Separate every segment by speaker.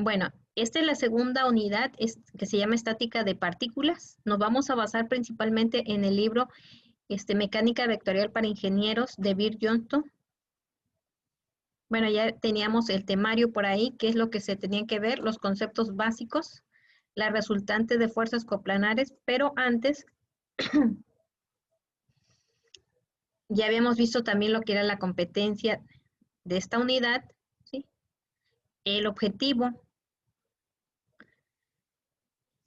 Speaker 1: Bueno, esta es la segunda unidad que se llama estática de partículas. Nos vamos a basar principalmente en el libro Mecánica Vectorial para Ingenieros de Bill Johnston. Bueno, ya teníamos el temario por ahí, que es lo que se tenían que ver, los conceptos básicos, la resultante de fuerzas coplanares, pero antes ya habíamos visto también lo que era la competencia de esta unidad, ¿sí? El objetivo.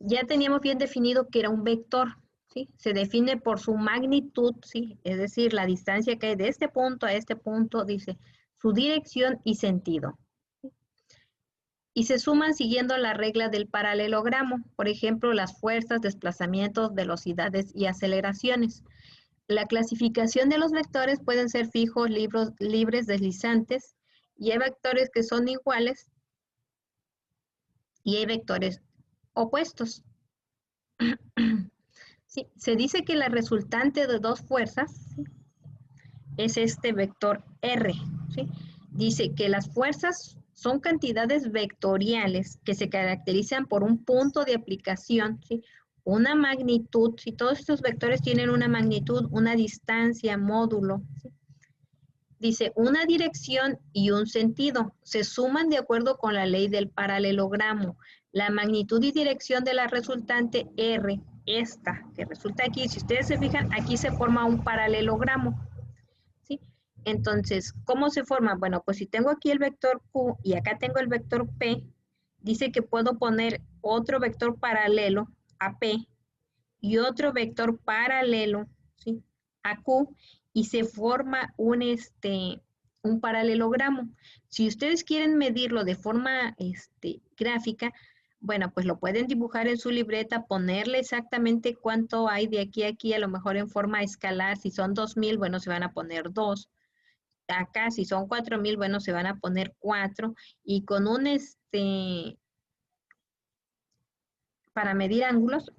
Speaker 1: Ya teníamos bien definido que era un vector, ¿sí? Se define por su magnitud, ¿sí? Es decir, la distancia que hay de este punto a este punto, dice su dirección y sentido. Y se suman siguiendo la regla del paralelogramo, por ejemplo, las fuerzas, desplazamientos, velocidades y aceleraciones. La clasificación de los vectores pueden ser fijos, libres, deslizantes, y hay vectores que son iguales y hay vectores opuestos. Sí, se dice que la resultante de dos fuerzas, ¿sí?, es este vector R, ¿sí? Dice que las fuerzas son cantidades vectoriales que se caracterizan por un punto de aplicación, ¿sí?, una magnitud, ¿sí? Todos estos vectores tienen una magnitud, una distancia, módulo, ¿sí? Dice una dirección y un sentido. Se suman de acuerdo con la ley del paralelogramo. La magnitud y dirección de la resultante R, esta que resulta aquí, si ustedes se fijan, aquí se forma un paralelogramo, ¿sí? Entonces, ¿cómo se forma? Bueno, pues si tengo aquí el vector Q y acá tengo el vector P, dice que puedo poner otro vector paralelo a P y otro vector paralelo, ¿sí?, a Q, y se forma un paralelogramo. Si ustedes quieren medirlo de forma gráfica, bueno, pues lo pueden dibujar en su libreta, ponerle exactamente cuánto hay de aquí a aquí, a lo mejor en forma escalar. Si son 2000, bueno, se van a poner 2. Acá, si son 4000, bueno, se van a poner 4. Y con un para medir ángulos,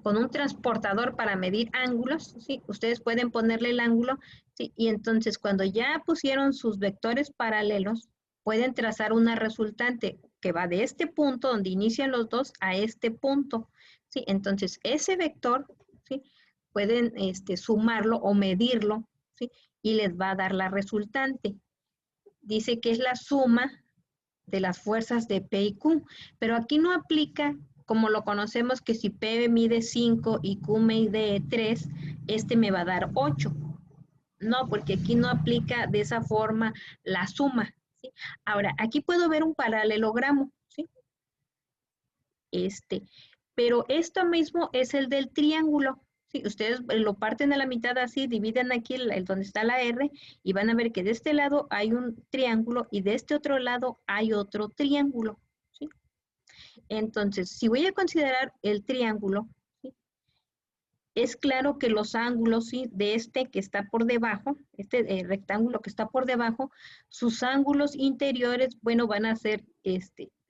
Speaker 1: con un transportador para medir ángulos, ¿sí?, ustedes pueden ponerle el ángulo, ¿sí?, y entonces cuando ya pusieron sus vectores paralelos, pueden trazar una resultante que va de este punto donde inician los dos a este punto, ¿sí? Entonces ese vector, ¿sí?, pueden sumarlo o medirlo, ¿sí?, y les va a dar la resultante. Dice que es la suma de las fuerzas de P y Q, pero aquí no aplica como lo conocemos, que si P mide 5 y Q mide 3, me va a dar 8. No, porque aquí no aplica de esa forma la suma, ¿sí? Ahora, aquí puedo ver un paralelogramo, ¿sí? Pero esto mismo es el del triángulo, ¿sí? Ustedes lo parten a la mitad así, dividen aquí donde está la R y van a ver que de este lado hay un triángulo y de este otro lado hay otro triángulo, ¿sí? Entonces, si voy a considerar el triángulo, ¿sí?, es claro que los ángulos, ¿sí?, de que está por debajo, rectángulo que está por debajo, sus ángulos interiores, bueno, van a ser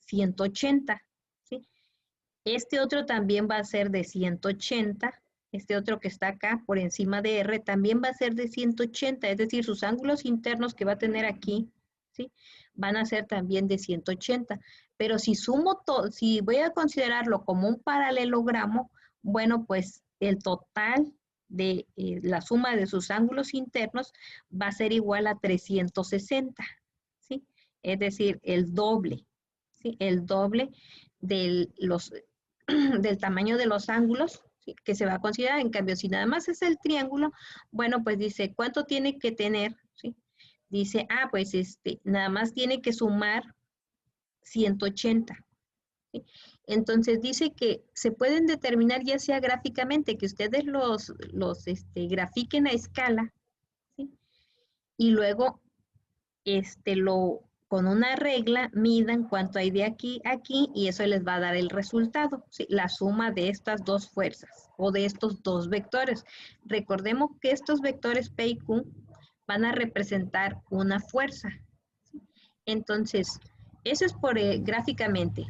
Speaker 1: 180, ¿sí? Este otro también va a ser de 180, este otro que está acá por encima de R también va a ser de 180, es decir, sus ángulos internos que va a tener aquí, ¿sí?, van a ser también de 180. Pero si sumo todo, si voy a considerarlo como un paralelogramo, bueno, pues el total de la suma de sus ángulos internos va a ser igual a 360, ¿sí? Es decir, el doble, ¿sí?, el doble de del tamaño de los ángulos, ¿sí?, que se va a considerar. En cambio, si nada más es el triángulo, bueno, pues dice, ¿cuánto tiene que tener? ¿Sí? Dice, pues nada más tiene que sumar 180. ¿Sí? Entonces dice que se pueden determinar ya sea gráficamente, que ustedes los grafiquen a escala, ¿sí?, y luego con una regla midan cuánto hay de aquí a aquí y eso les va a dar el resultado, ¿sí?, la suma de estas dos fuerzas o de estos dos vectores. Recordemos que estos vectores P y Q van a representar una fuerza, ¿sí? Entonces, eso es gráficamente.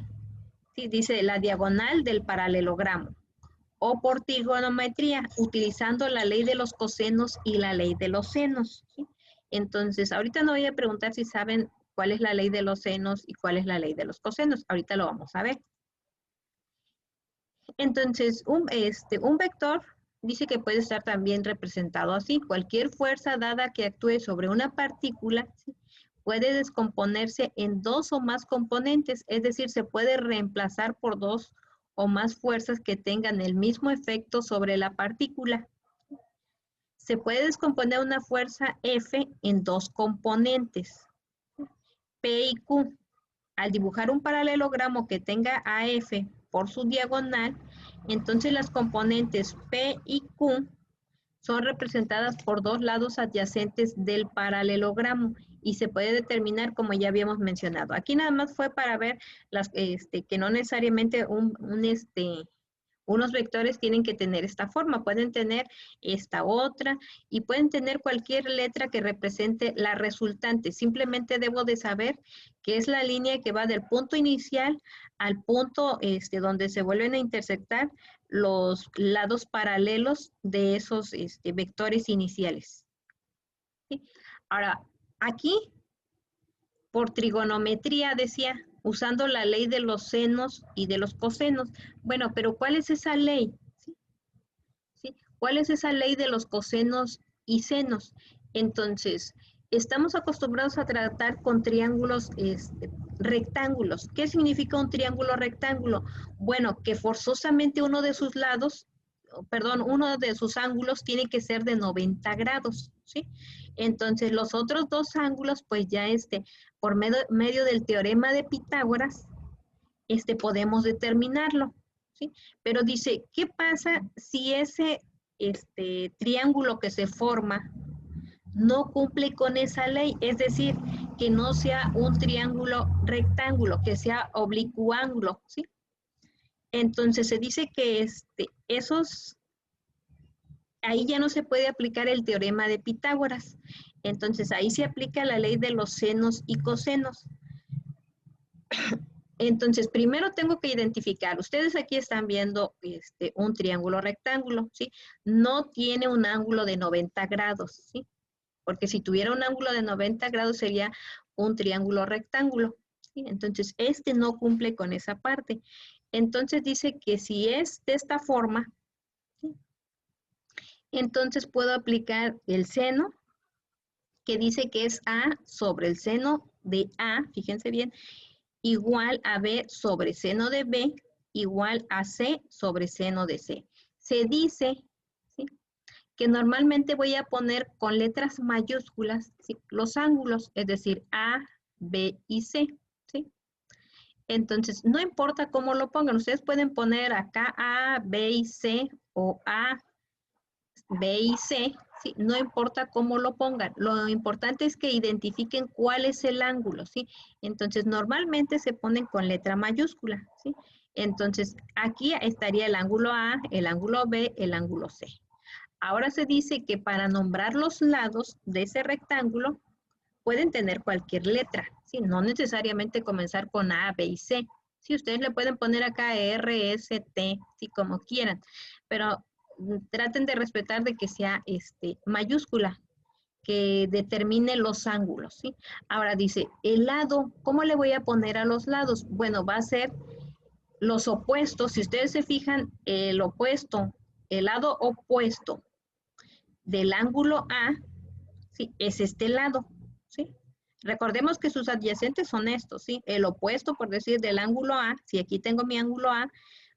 Speaker 1: Sí, dice la diagonal del paralelogramo o por trigonometría, utilizando la ley de los cosenos y la ley de los senos, ¿sí? Entonces, ahorita no voy a preguntar si saben cuál es la ley de los senos y cuál es la ley de los cosenos. Ahorita lo vamos a ver. Entonces, un vector dice que puede estar también representado así. Cualquier fuerza dada que actúe sobre una partícula, ¿sí?, puede descomponerse en dos o más componentes, es decir, se puede reemplazar por dos o más fuerzas que tengan el mismo efecto sobre la partícula. Se puede descomponer una fuerza F en dos componentes, P y Q. Al dibujar un paralelogramo que tenga AF por su diagonal, entonces las componentes P y Q son representadas por dos lados adyacentes del paralelogramo y se puede determinar como ya habíamos mencionado. Aquí nada más fue para ver que no necesariamente unos vectores tienen que tener esta forma, pueden tener esta otra y pueden tener cualquier letra que represente la resultante. Simplemente debo de saber que es la línea que va del punto inicial al punto donde se vuelven a intersectar los lados paralelos de esos vectores iniciales. ¿Sí? Ahora, aquí, por trigonometría, decía, usando la ley de los senos y de los cosenos. Bueno, pero ¿cuál es esa ley? ¿Sí? ¿Sí? ¿Cuál es esa ley de los cosenos y senos? Entonces, estamos acostumbrados a tratar con triángulos rectángulos. ¿Qué significa un triángulo rectángulo? Bueno, que forzosamente uno de sus lados, perdón, uno de sus ángulos tiene que ser de 90 grados, ¿sí? Entonces, los otros dos ángulos, pues ya por medio del teorema de Pitágoras, podemos determinarlo, ¿sí? Pero dice, ¿qué pasa si ese triángulo que se forma no cumple con esa ley? Es decir, que no sea un triángulo rectángulo, que sea oblicuángulo, ¿sí? Entonces se dice que ahí ya no se puede aplicar el teorema de Pitágoras. Entonces ahí se aplica la ley de los senos y cosenos. Entonces, primero tengo que identificar, ustedes aquí están viendo un triángulo rectángulo, ¿sí? No tiene un ángulo de 90 grados, ¿sí? Porque si tuviera un ángulo de 90 grados sería un triángulo rectángulo, ¿sí? Entonces, no cumple con esa parte. Entonces, dice que si es de esta forma, ¿sí?, entonces puedo aplicar el seno, que dice que es A sobre el seno de A, fíjense bien, igual a B sobre seno de B, igual a C sobre seno de C. Se dice, ¿sí?, que normalmente voy a poner con letras mayúsculas, ¿sí?, los ángulos, es decir, A, B y C, ¿sí? Entonces, no importa cómo lo pongan, ustedes pueden poner acá A, B y C o A, B y C, ¿sí? No importa cómo lo pongan, lo importante es que identifiquen cuál es el ángulo, ¿sí? Entonces, normalmente se ponen con letra mayúscula, ¿sí? Entonces, aquí estaría el ángulo A, el ángulo B, el ángulo C. Ahora se dice que para nombrar los lados de ese rectángulo, pueden tener cualquier letra, ¿sí? No necesariamente comenzar con A, B y C. Sí, ustedes le pueden poner acá R, S, T, sí, como quieran, pero traten de respetar de que sea mayúscula, que determine los ángulos, ¿sí? Ahora dice, el lado, ¿cómo le voy a poner a los lados? Bueno, va a ser los opuestos. Si ustedes se fijan, el lado opuesto del ángulo A, ¿sí?, es este lado, ¿sí? Recordemos que sus adyacentes son estos, ¿sí? El opuesto, por decir, del ángulo A, si aquí tengo mi ángulo A,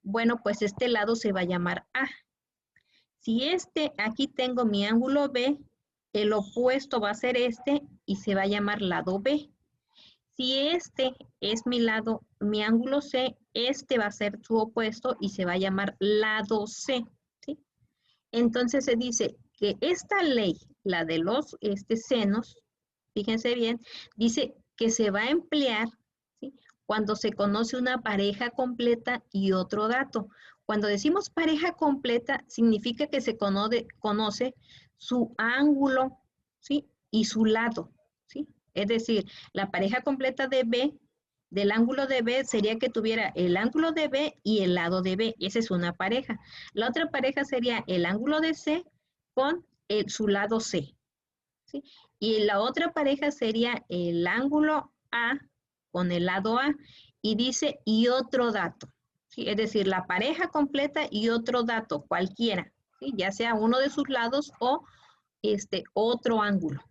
Speaker 1: bueno, pues este lado se va a llamar A. Si aquí tengo mi ángulo B, el opuesto va a ser y se va a llamar lado B. Si este es mi ángulo C, va a ser su opuesto y se va a llamar lado C, ¿sí? Entonces se dice que esta ley, la de los senos, fíjense bien, dice que se va a emplear, ¿sí?, cuando se conoce una pareja completa y otro dato. Cuando decimos pareja completa, significa que se conoce su ángulo, ¿sí?, y su lado, ¿sí? Es decir, la pareja completa de B, del ángulo de B, sería que tuviera el ángulo de B y el lado de B. Esa es una pareja. La otra pareja sería el ángulo de C con su lado C, ¿sí? Y la otra pareja sería el ángulo A con el lado A y dice y otro dato, ¿sí? Es decir, la pareja completa y otro dato, cualquiera, ¿sí? Ya sea uno de sus lados o otro ángulo.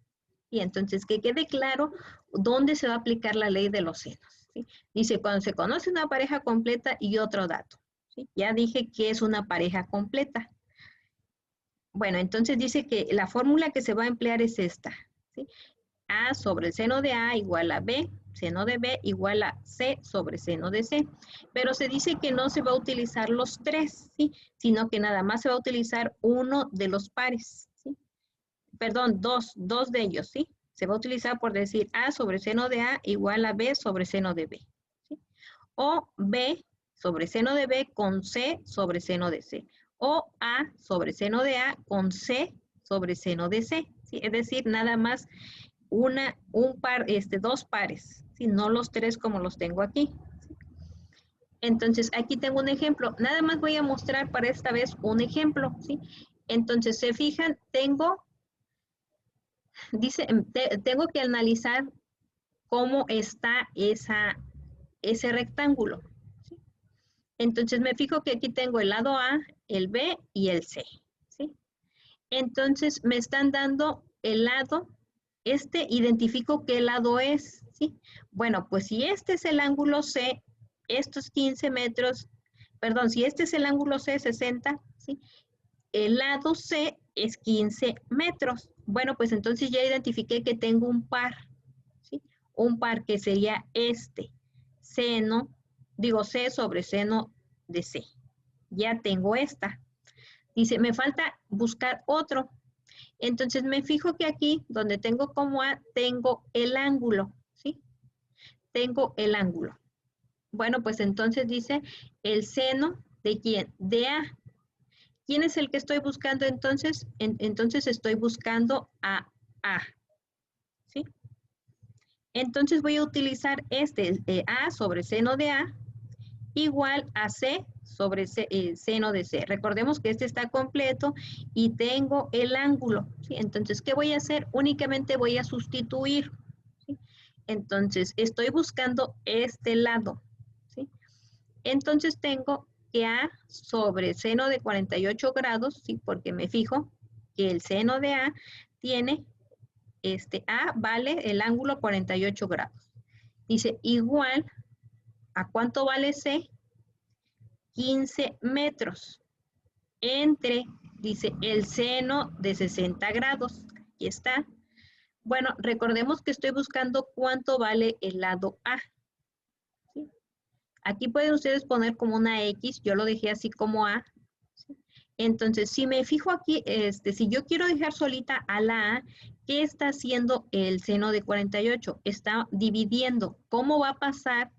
Speaker 1: Y entonces que quede claro dónde se va a aplicar la ley de los senos, ¿sí? Dice, cuando se conoce una pareja completa y otro dato, ¿sí? Ya dije que es una pareja completa. Bueno, entonces dice que la fórmula que se va a emplear es esta, ¿sí? A sobre el seno de A igual a B, seno de B igual a C sobre seno de C. Pero se dice que no se va a utilizar los tres, ¿sí? Sino que nada más se va a utilizar uno de los pares, ¿sí? Perdón, dos de ellos, ¿sí? Se va a utilizar por decir A sobre seno de A igual a B sobre seno de B, ¿sí? O B sobre seno de B con C sobre seno de C. O A sobre seno de A con C sobre seno de C, ¿sí? Es decir, nada más un par, dos pares, ¿sí? No los tres como los tengo aquí. Entonces, aquí tengo un ejemplo. Nada más voy a mostrar para esta vez un ejemplo, ¿sí? Entonces, se fijan, dice, tengo que analizar cómo está ese rectángulo, ¿sí? Entonces, me fijo que aquí tengo el lado A, el B y el C, ¿sí? Entonces, me están dando el lado, identifico qué lado es, ¿sí? Bueno, pues si este es el ángulo C, estos 15 metros, perdón, si este es el ángulo C, 60, ¿sí? El lado C es 15 metros. Bueno, pues entonces ya identifiqué que tengo un par, ¿sí? Un par que sería seno, digo C sobre seno de C. Ya tengo esta. Dice, me falta buscar otro. Entonces me fijo que aquí, donde tengo como A, tengo el ángulo, ¿sí? Tengo el ángulo. Bueno, pues entonces dice el seno de quién? De A. ¿Quién es el que estoy buscando entonces? Entonces estoy buscando a A, ¿sí? Entonces voy a utilizar A sobre seno de A igual a C sobre seno de C. Recordemos que este está completo y tengo el ángulo, ¿sí? Entonces, ¿qué voy a hacer? Únicamente voy a sustituir, ¿sí? Entonces, estoy buscando este lado, ¿sí? Entonces, tengo que A sobre seno de 48 grados, ¿sí? Porque me fijo que el seno de A tiene, A vale el ángulo 48 grados. Dice, igual, ¿a cuánto vale C? 15 metros entre, dice, el seno de 60 grados. Aquí está. Bueno, recordemos que estoy buscando cuánto vale el lado A, ¿sí? Aquí pueden ustedes poner como una X, yo lo dejé así como A, ¿sí? Entonces, si me fijo aquí, si yo quiero dejar solita a la A, ¿qué está haciendo el seno de 48? Está dividiendo. ¿Cómo va a pasar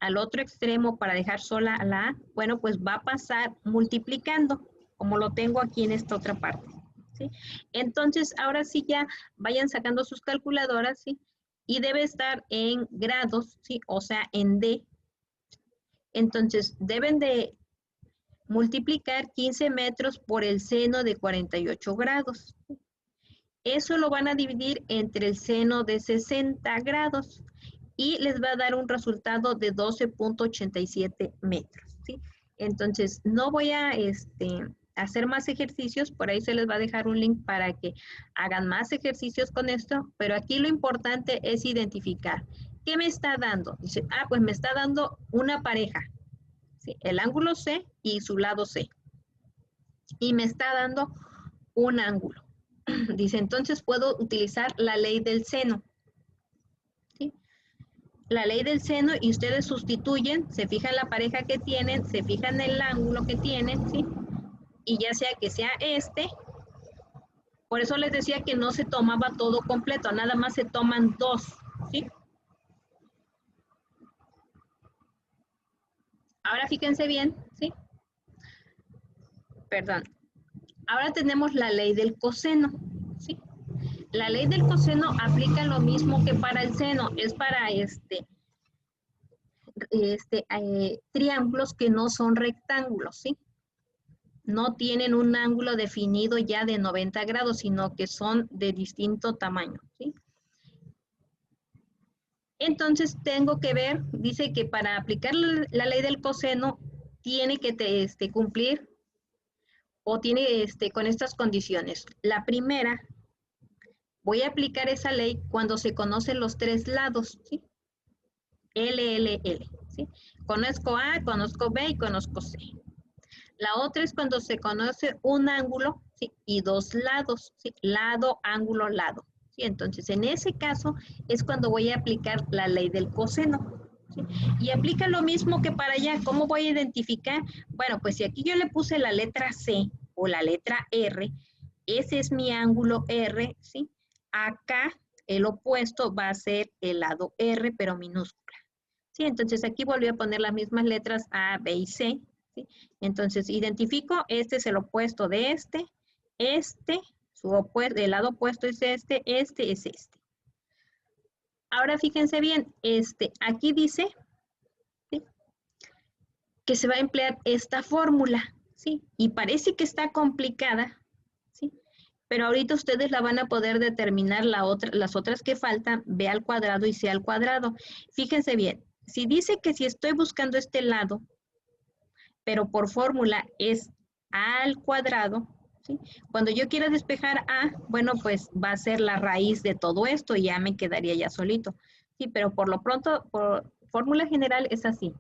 Speaker 1: al otro extremo para dejar sola a la A? Bueno, pues va a pasar multiplicando, como lo tengo aquí en esta otra parte, ¿sí? Entonces, ahora sí ya vayan sacando sus calculadoras, ¿sí? Y debe estar en grados, ¿sí? O sea, en D. Entonces, deben de multiplicar 15 metros por el seno de 48 grados. Eso lo van a dividir entre el seno de 60 grados y les va a dar un resultado de 12.87 metros, ¿sí? Entonces, no voy a hacer más ejercicios, por ahí se les va a dejar un link para que hagan más ejercicios con esto, pero aquí lo importante es identificar. ¿Qué me está dando? Dice, pues me está dando una pareja, ¿sí? El ángulo C y su lado C. Y me está dando un ángulo. Dice, entonces puedo utilizar la ley del seno, ¿sí? La ley del seno y ustedes sustituyen, se fijan la pareja que tienen, se fijan el ángulo que tienen, ¿sí? Y ya sea que sea por eso les decía que no se tomaba todo completo, nada más se toman dos, ¿sí? Ahora fíjense bien, ¿sí? Perdón. Ahora tenemos la ley del coseno, ¿sí? La ley del coseno aplica lo mismo que para el seno, es para triángulos que no son rectángulos, ¿sí? No tienen un ángulo definido ya de 90 grados, sino que son de distinto tamaño, ¿sí? Entonces tengo que ver, dice que para aplicar la ley del coseno tiene que cumplir o tiene con estas condiciones. La primera, voy a aplicar esa ley cuando se conocen los tres lados, ¿sí? L, L, L, ¿sí? Conozco A, conozco B y conozco C. La otra es cuando se conoce un ángulo, ¿sí? Y dos lados, ¿sí? Lado, ángulo, lado. ¿Sí? Entonces, en ese caso es cuando voy a aplicar la ley del coseno. ¿Sí? Y aplica lo mismo que para allá. ¿Cómo voy a identificar? Bueno, pues si aquí yo le puse la letra C o la letra R, ese es mi ángulo R, ¿sí? Acá el opuesto va a ser el lado R, pero minúscula. ¿Sí? Entonces aquí volví a poner las mismas letras A, B y C. ¿Sí? Entonces identifico, este es el opuesto de este, su opuesto, el lado opuesto es este es este. Ahora fíjense bien, aquí dice, ¿sí? Que se va a emplear esta fórmula, ¿sí? Y parece que está complicada, ¿sí? Pero ahorita ustedes la van a poder determinar las otras que faltan, B al cuadrado y C al cuadrado. Fíjense bien, si dice que si estoy buscando este lado, pero por fórmula es A al cuadrado, ¿sí? Cuando yo quiera despejar A, bueno, pues va a ser la raíz de todo esto y ya me quedaría ya solito. Sí, pero por lo pronto, por fórmula general es así.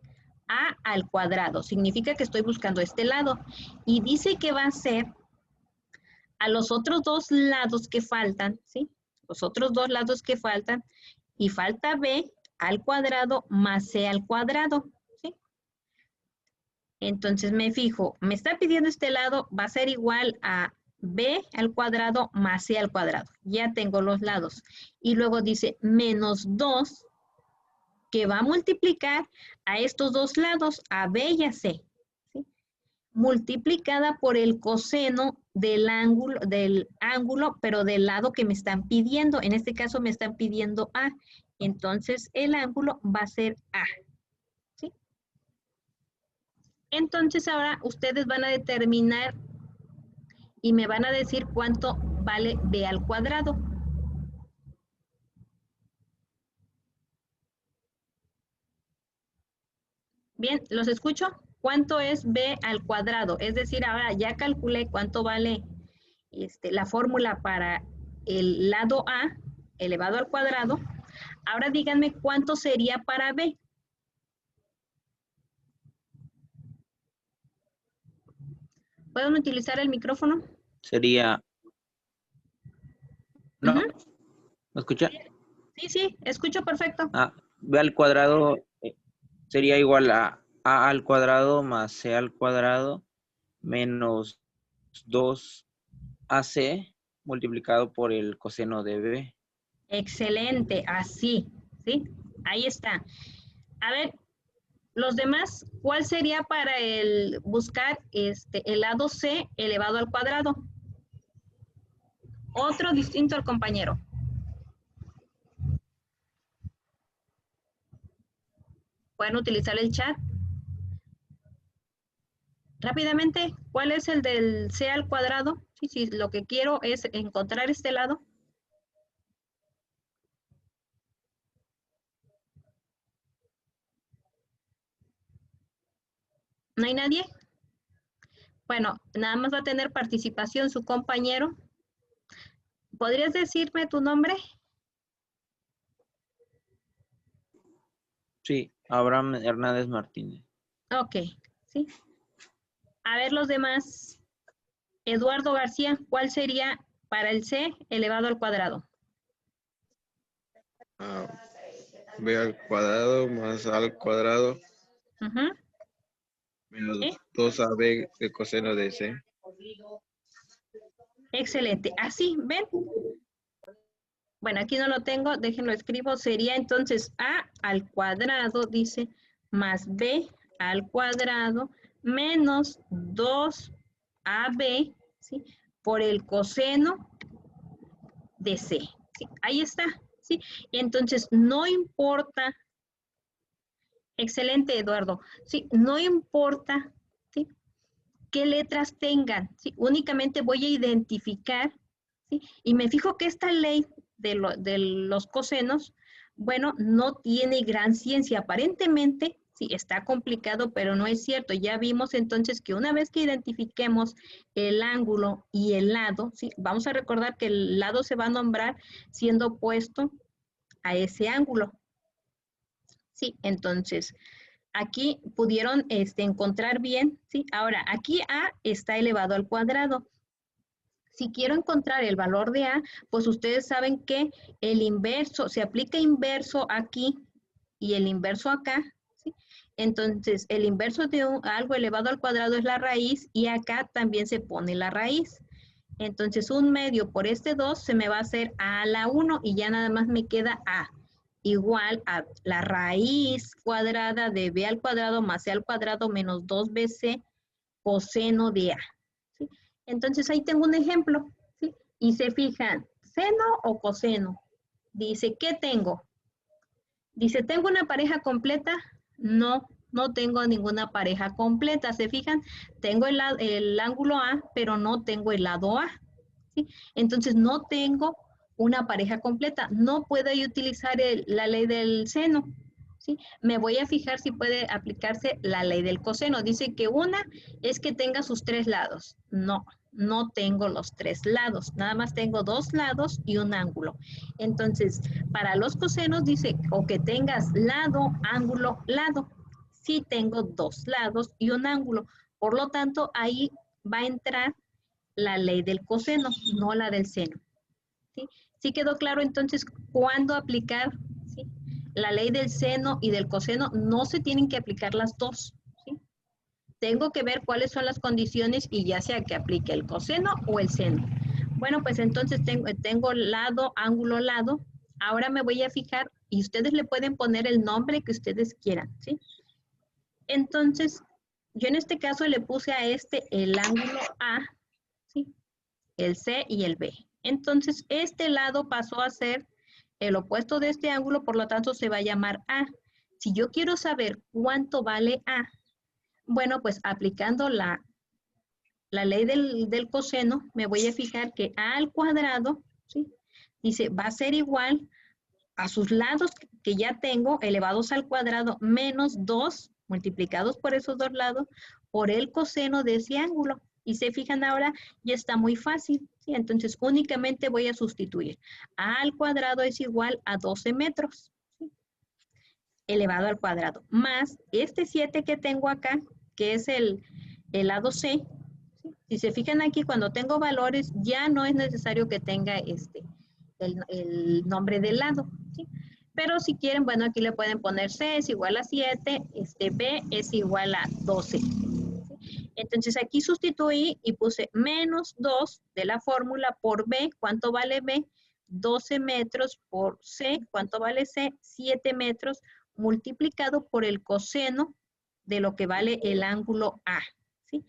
Speaker 1: A al cuadrado significa que estoy buscando este lado y dice que va a ser a los otros dos lados que faltan, ¿sí? Los otros dos lados que faltan y falta B al cuadrado más C al cuadrado, ¿sí? Entonces me fijo, me está pidiendo este lado, va a ser igual a B al cuadrado más C al cuadrado. Ya tengo los lados. Y luego dice menos 2 que va a multiplicar a estos dos lados, a B y a C. ¿Sí? Multiplicada por el coseno del ángulo, pero del lado que me están pidiendo. En este caso me están pidiendo A. Entonces el ángulo va a ser A. ¿Sí? Entonces ahora ustedes van a determinar y me van a decir cuánto vale B al cuadrado. Bien, ¿los escucho? ¿Cuánto es B al cuadrado? Es decir, ahora ya calculé cuánto vale la fórmula para el lado A elevado al cuadrado. Ahora díganme cuánto sería para B. ¿Pueden utilizar el micrófono?
Speaker 2: Sería,
Speaker 1: Uh
Speaker 2: ¿no?
Speaker 1: -huh.
Speaker 2: ¿Me escucha?
Speaker 1: Sí, sí, escucho perfecto.
Speaker 2: B al cuadrado sería igual a al cuadrado más C al cuadrado menos 2AC multiplicado por el coseno de B.
Speaker 1: Excelente, así, ¿sí? Ahí está. A ver, los demás, ¿cuál sería para el buscar el lado C elevado al cuadrado? Otro distinto al compañero. Pueden utilizar el chat. Rápidamente, ¿cuál es el del C al cuadrado? Sí, sí, lo que quiero es encontrar este lado. ¿No hay nadie? Bueno, nada más va a tener participación su compañero. ¿Podrías decirme tu nombre?
Speaker 2: Sí, Abraham Hernández Martínez.
Speaker 1: Ok, sí. A ver los demás. Eduardo García, ¿cuál sería para el C elevado al cuadrado?
Speaker 3: B al cuadrado más A al cuadrado menos
Speaker 1: ¿Sí?
Speaker 3: 2AB de coseno de C.
Speaker 1: Excelente. Así, ¿ven? Bueno, aquí no lo tengo, déjenlo escribo. Sería entonces A al cuadrado, dice, más B al cuadrado menos 2AB, ¿sí? Por el coseno de C. ¿Sí? Ahí está, ¿sí? Entonces, no importa. Excelente, Eduardo. Sí, no importa, ¿sí? Qué letras tengan, ¿sí? Únicamente voy a identificar, ¿sí? Y me fijo que esta ley de los cosenos Bueno, no tiene gran ciencia. Aparentemente, sí, está complicado, pero no es cierto. Ya vimos entonces que una vez que identifiquemos el ángulo y el lado, ¿sí? Vamos a recordar que el lado se va a nombrar siendo opuesto a ese ángulo. Sí, entonces, aquí pudieron encontrar bien, ¿sí? Ahora, aquí A está elevado al cuadrado. Si quiero encontrar el valor de A, pues ustedes saben que el inverso, se aplica inverso aquí y el inverso acá, ¿sí? Entonces, el inverso de algo elevado al cuadrado es la raíz y acá también se pone la raíz. Entonces, 1/2 por este 2 se me va a hacer A a la 1 y ya nada más me queda A igual a la raíz cuadrada de B al cuadrado más C al cuadrado menos 2BC coseno de A. ¿Sí? Entonces ahí tengo un ejemplo, ¿sí? Y se fijan, seno o coseno. Dice, ¿qué tengo? Dice, ¿tengo una pareja completa? No, no tengo ninguna pareja completa. ¿Se fijan? Tengo el ángulo A, pero no tengo el lado A. ¿Sí? Entonces no tengo una pareja completa. No puedo utilizar la ley del seno. ¿Sí? Me voy a fijar si puede aplicarse la ley del coseno. Dice que una es que tenga sus 3 lados. No, no tengo los 3 lados. Nada más tengo 2 lados y un ángulo. Entonces, para los cosenos dice o que tengas lado, ángulo, lado. Sí tengo 2 lados y un ángulo. Por lo tanto, ahí va a entrar la ley del coseno, no la del seno. ¿Sí? ¿Sí quedó claro entonces cuándo aplicar? ¿Sí? La ley del seno y del coseno no se tienen que aplicar las dos. ¿Sí? Tengo que ver cuáles son las condiciones y ya sea que aplique el coseno o el seno. Bueno, pues entonces tengo lado, ángulo, lado. Ahora me voy a fijar y ustedes le pueden poner el nombre que ustedes quieran. ¿Sí? Entonces, yo en este caso le puse a el ángulo A, ¿sí? El C y el B. Entonces, este lado pasó a ser el opuesto de este ángulo, por lo tanto se va a llamar A. Si yo quiero saber cuánto vale A, bueno, pues aplicando la ley del coseno, me voy a fijar que A al cuadrado, ¿sí? Dice, va a ser igual a sus lados que ya tengo, elevados al cuadrado, menos 2, multiplicados por esos dos lados, por el coseno de ese ángulo. Y se fijan ahora, ya está muy fácil. ¿Sí? Entonces, únicamente voy a sustituir. A al cuadrado es igual a 12 metros. ¿Sí? Elevado al cuadrado. Más este 7 que tengo acá, que es el lado C. ¿Sí? Si se fijan aquí, cuando tengo valores, ya no es necesario que tenga el nombre del lado. ¿Sí? Pero si quieren, bueno, aquí le pueden poner C es igual a 7, B es igual a 12. ¿Sí? Entonces aquí sustituí y puse menos 2 de la fórmula por B. ¿Cuánto vale B? 12 metros por C. ¿Cuánto vale C? 7 metros multiplicado por el coseno de lo que vale el ángulo A. ¿Sí?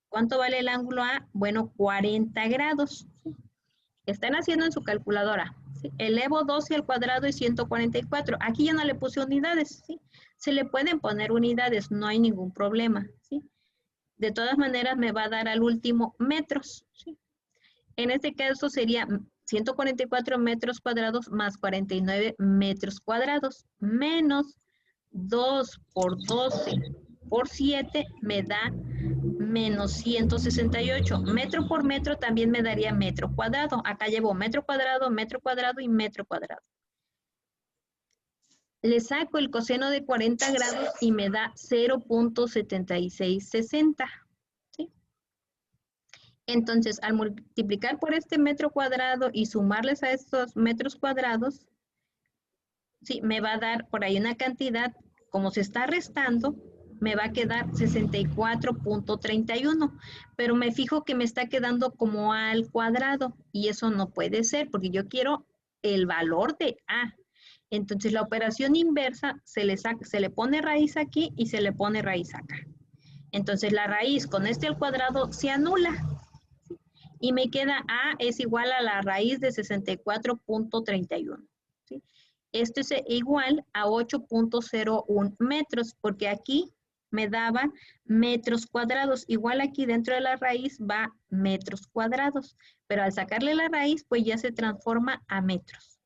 Speaker 1: ¿Cuánto vale el ángulo A? Bueno, 40 grados. ¿Sí? Están haciendo en su calculadora. ¿Sí? Elevo 12 al cuadrado y 144. Aquí ya no le puse unidades. ¿Sí? Se le pueden poner unidades, no hay ningún problema. ¿Sí? De todas maneras me va a dar al último metros. ¿Sí? En este caso sería 144 metros cuadrados más 49 metros cuadrados menos 2 por 12 por 7 me da menos 168. Metro por metro también me daría metro cuadrado. Acá llevo metro cuadrado y metro cuadrado. Le saco el coseno de 40 grados y me da 0.7660. ¿Sí? Entonces, al multiplicar por este metro cuadrado y sumarles a estos metros cuadrados, sí, me va a dar por ahí una cantidad, como se está restando, me va a quedar 64.31, pero me fijo que me está quedando como A al cuadrado y eso no puede ser porque yo quiero el valor de A. Entonces la operación inversa se le pone raíz aquí y se le pone raíz acá. Entonces la raíz con este al cuadrado se anula y me queda A es igual a la raíz de 64.31. ¿Sí? Esto es igual a 8.01 metros porque aquí me daba metros cuadrados. Igual aquí dentro de la raíz va metros cuadrados, pero al sacarle la raíz, pues ya se transforma a metros.